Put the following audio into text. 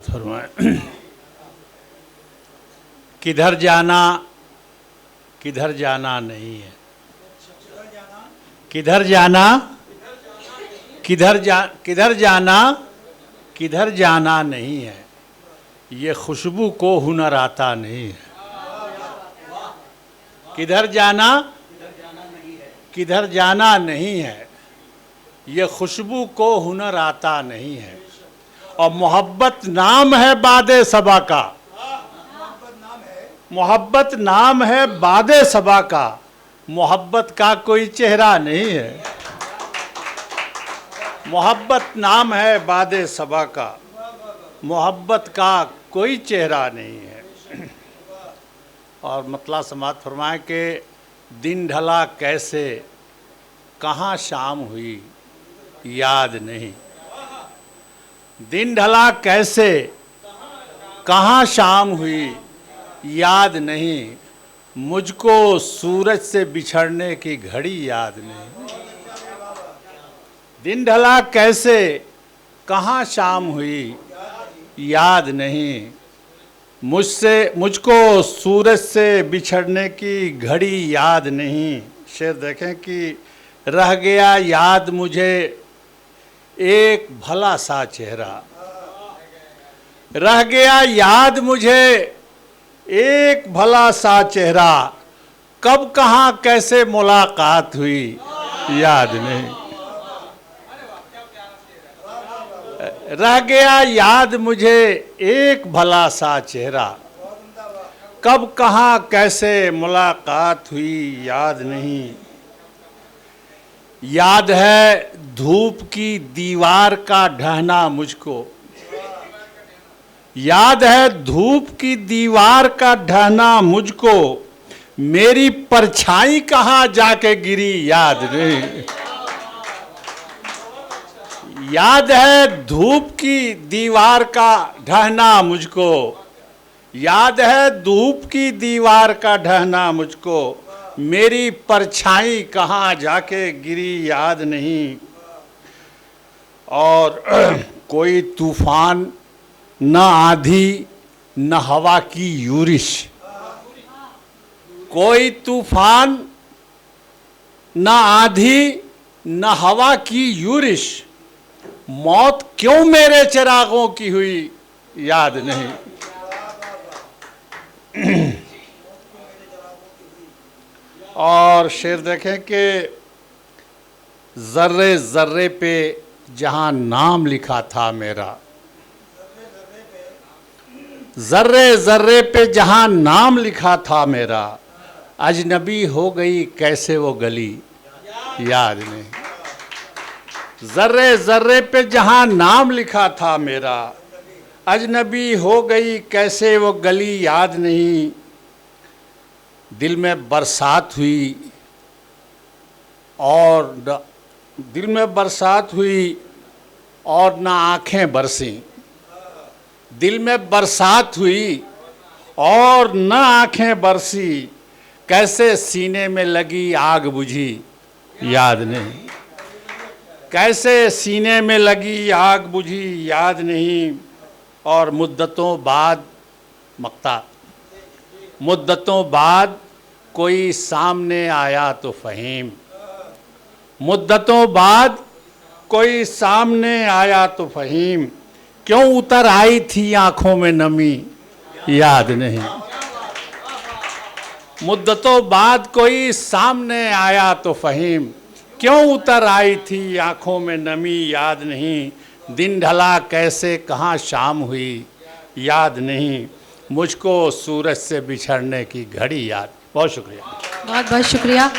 फरमाए किधर जाना नहीं है, किधर जाना नहीं है, ये खुशबू को हुनर आता नहीं है। किधर जाना नहीं है, ये खुशबू को हुनर आता नहीं है। और मोहब्बत नाम है बादे सबा का, मोहब्बत नाम है बादे सबा का, मोहब्बत का कोई चेहरा नहीं है। मोहब्बत नाम है बादे सबा का, मोहब्बत का कोई चेहरा नहीं है। और मतलब समात फरमाए कि दिन ढला कैसे कहाँ शाम हुई याद नहीं। दिन ढला कैसे कहाँ शाम हुई याद नहीं, मुझको सूरज से बिछड़ने की घड़ी याद नहीं। दिन ढला कैसे कहाँ शाम हुई याद नहीं, मुझको सूरज से बिछड़ने की घड़ी याद नहीं। शेर देखें कि रह गया याद मुझे एक भला सा चेहरा, रह गया याद मुझे एक भला सा चेहरा, कब कहाँ कैसे मुलाकात हुई याद नहीं। रह गया याद मुझे एक भला सा चेहरा, कब कहाँ कैसे मुलाकात हुई याद नहीं। याद है धूप की दीवार का ढहना मुझको, याद है धूप की दीवार का ढहना मुझको, मेरी परछाई कहाँ जाके गिरी याद नहीं। याद है धूप की दीवार का ढहना मुझको, याद है धूप की दीवार का ढहना मुझको, मेरी परछाई कहाँ जाके गिरी याद नहीं। और कोई तूफान न आंधी न हवा की यूरिश, कोई तूफान न आंधी न हवा की यूरिश, मौत क्यों मेरे चिरागों की हुई याद नहीं। और शेर देखें कि जर्रे जर्रे पे जहां नाम लिखा था मेरा, जर्रे जर्रे पे जहां नाम लिखा था मेरा, अजनबी हो गई कैसे वो गली याद नहीं। जर्रे जर्रे पे जहां नाम लिखा था मेरा, अजनबी हो गई कैसे वो गली याद नहीं। दिल में बरसात हुई और दिल में बरसात हुई और ना आँखें बरसीं, दिल में बरसात हुई और न आँखें बरसी, कैसे सीने में लगी आग बुझी याद नहीं। कैसे सीने में लगी आग बुझी याद नहीं। और मुद्दतों बाद मक्ता, मुद्दतों बाद कोई सामने आया तो फहीम, मुद्दतों बाद कोई सामने आया तो फहीम, क्यों उतर आई थी आंखों में नमी याद नहीं। मुद्दतों बाद कोई सामने आया तो फहीम, क्यों उतर आई थी आंखों में नमी याद नहीं। दिन ढला कैसे कहाँ शाम हुई याद नहीं, मुझको सूरज से बिछड़ने की घड़ी याद। बहुत शुक्रिया। बहुत बहुत शुक्रिया।